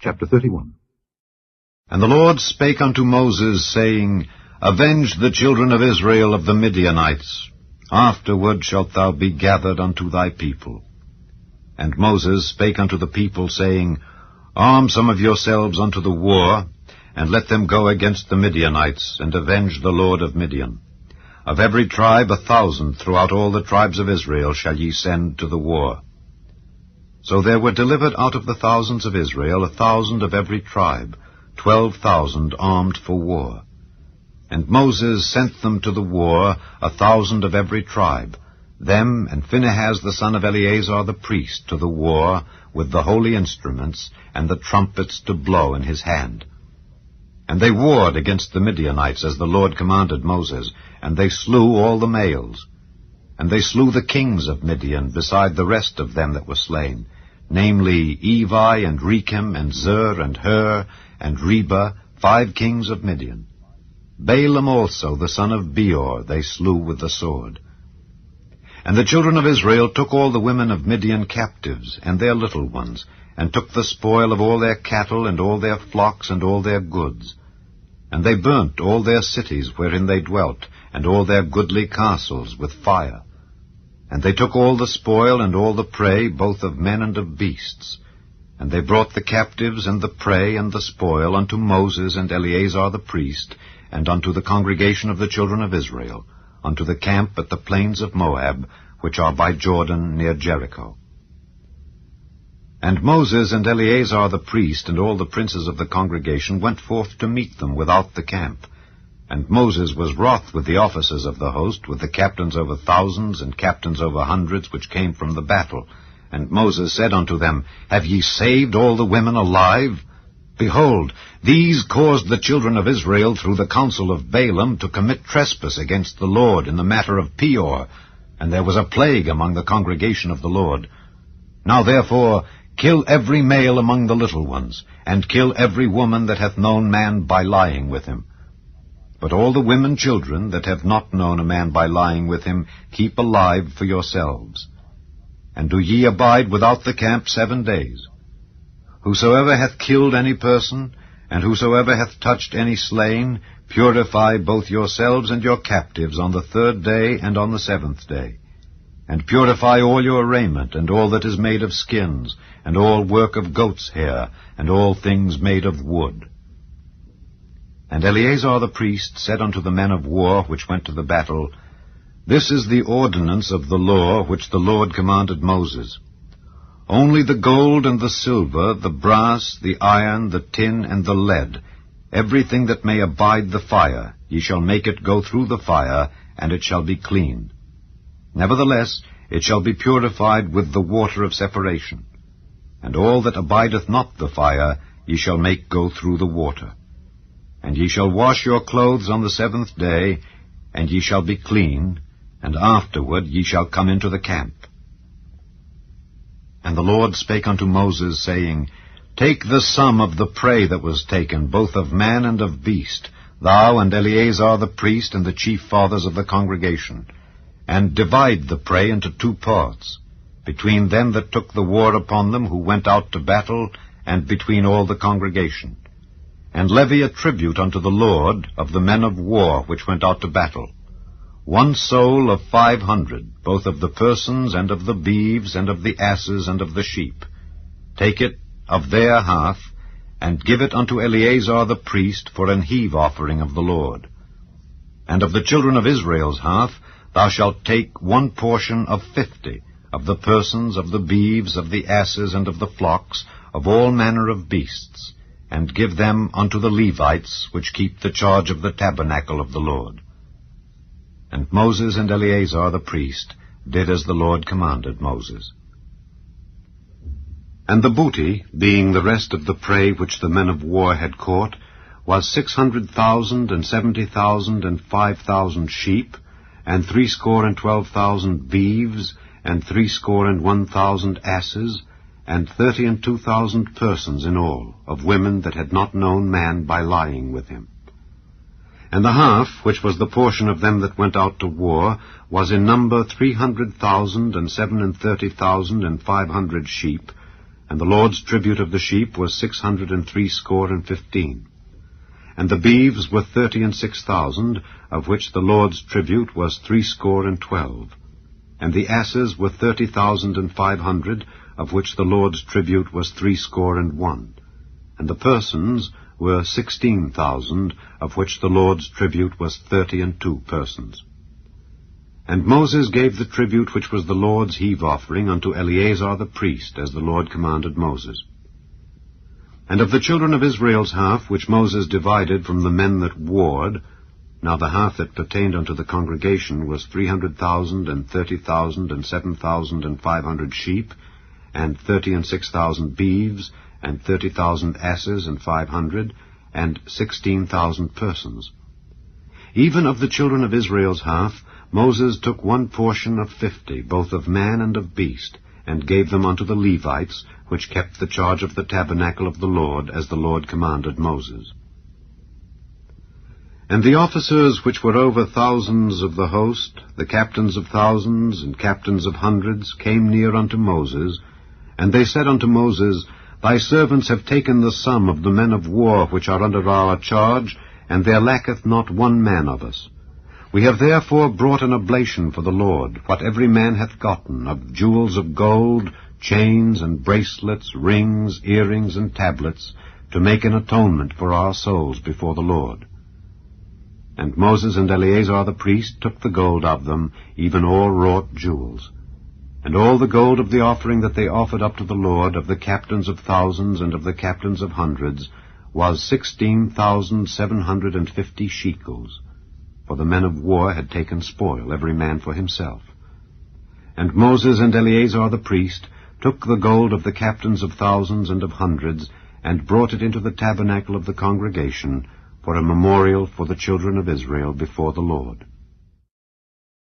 Chapter 31. And the Lord spake unto Moses, saying, Avenge the children of Israel of the Midianites. Afterward shalt thou be gathered unto thy people. And Moses spake unto the people, saying, Arm some of yourselves unto the war, and let them go against the Midianites, and avenge the Lord of Midian. Of every tribe 1,000 throughout all the tribes of Israel shall ye send to the war. So there were delivered out of the thousands of Israel 1,000 of every tribe, 12,000 armed for war. And Moses sent them to the war, 1,000 of every tribe, them and Phinehas the son of Eleazar the priest to the war, with the holy instruments, and the trumpets to blow in his hand. And they warred against the Midianites, as the Lord commanded Moses, and they slew all the males. And they slew the kings of Midian, beside the rest of them that were slain, namely Evi, and Rechem, and Zur, and Hur, and Reba, 5 kings of Midian. Balaam also, the son of Beor, they slew with the sword. And the children of Israel took all the women of Midian captives, and their little ones, and took the spoil of all their cattle, and all their flocks, and all their goods. And they burnt all their cities wherein they dwelt, and all their goodly castles with fire. And they took all the spoil and all the prey, both of men and of beasts. And they brought the captives and the prey and the spoil unto Moses and Eleazar the priest, and unto the congregation of the children of Israel, unto the camp at the plains of Moab, which are by Jordan near Jericho. And Moses and Eleazar the priest and all the princes of the congregation went forth to meet them without the camp. And Moses was wroth with the officers of the host, with the captains over thousands and captains over hundreds, which came from the battle. And Moses said unto them, Have ye saved all the women alive? Behold, these caused the children of Israel through the counsel of Balaam to commit trespass against the Lord in the matter of Peor, and there was a plague among the congregation of the Lord. Now therefore kill every male among the little ones, and kill every woman that hath known man by lying with him. But all the women children that have not known a man by lying with him, keep alive for yourselves. And do ye abide without the camp 7 days. Whosoever hath killed any person, and whosoever hath touched any slain, purify both yourselves and your captives on the 3rd day and on the 7th day. And purify all your raiment, and all that is made of skins, and all work of goat's hair, and all things made of wood. And Eleazar the priest said unto the men of war which went to the battle, This is the ordinance of the law which the Lord commanded Moses. Only the gold and the silver, the brass, the iron, the tin, and the lead, everything that may abide the fire, ye shall make it go through the fire, and it shall be clean. Nevertheless, it shall be purified with the water of separation. And all that abideth not the fire, ye shall make go through the water. And ye shall wash your clothes on the 7th day, and ye shall be clean, and afterward ye shall come into the camp. And the Lord spake unto Moses, saying, Take the sum of the prey that was taken, both of man and of beast, thou and Eleazar the priest and the chief fathers of the congregation, and divide the prey into 2 parts, between them that took the war upon them who went out to battle, and between all the congregation. And levy a tribute unto the Lord of the men of war which went out to battle, 1 soul of 500, both of the persons and of the beeves and of the asses and of the sheep. Take it of their half, and give it unto Eleazar the priest for an heave offering of the Lord. And of the children of Israel's half thou shalt take 1 portion of 50, of the persons, of the beeves, of the asses, and of the flocks, of all manner of beasts, and give them unto the Levites, which keep the charge of the tabernacle of the Lord. And Moses and Eleazar the priest did as the Lord commanded Moses. And the booty, being the rest of the prey which the men of war had caught, was 600,000 and 70,000 and 5,000 sheep, and 62,000 beeves, and 61,000 asses, and 32,000 persons in all, of women that had not known man by lying with him. And the half, which was the portion of them that went out to war, was in number 300,000 and 37,500 sheep, And the Lord's tribute of the sheep was 660. And the beeves were 36,000, of which the Lord's tribute was 312. And the asses were 30,500, of which the Lord's tribute was 301. And the persons were 16,000, of which the Lord's tribute was 32 persons. And Moses gave the tribute which was the Lord's heave offering unto Eleazar the priest, as the Lord commanded Moses. And of the children of Israel's half, which Moses divided from the men that warred, now the half that pertained unto the congregation was 300,000, and 30,000, and 7,500 sheep, and 36,000 beeves, and 30,000 asses, and 500, and 16,000 persons. Even of the children of Israel's half, Moses took one portion of 50, both of man and of beast, and gave them unto the Levites, which kept the charge of the tabernacle of the Lord, as the Lord commanded Moses. And the officers which were over thousands of the host, the captains of thousands and captains of hundreds, came near unto Moses, and they said unto Moses, Thy servants have taken the sum of the men of war which are under our charge, and there lacketh not one man of us. We have therefore brought an oblation for the Lord, what every man hath gotten, of jewels of gold, chains and bracelets, rings, earrings, and tablets, to make an atonement for our souls before the Lord. And Moses and Eleazar the priest took the gold of them, even all wrought jewels. And all the gold of the offering that they offered up to the Lord, of the captains of thousands and of the captains of hundreds, was 16,750 shekels. For the men of war had taken spoil, every man for himself. And Moses and Eleazar the priest took the gold of the captains of thousands and of hundreds, and brought it into the tabernacle of the congregation, for a memorial for the children of Israel before the Lord.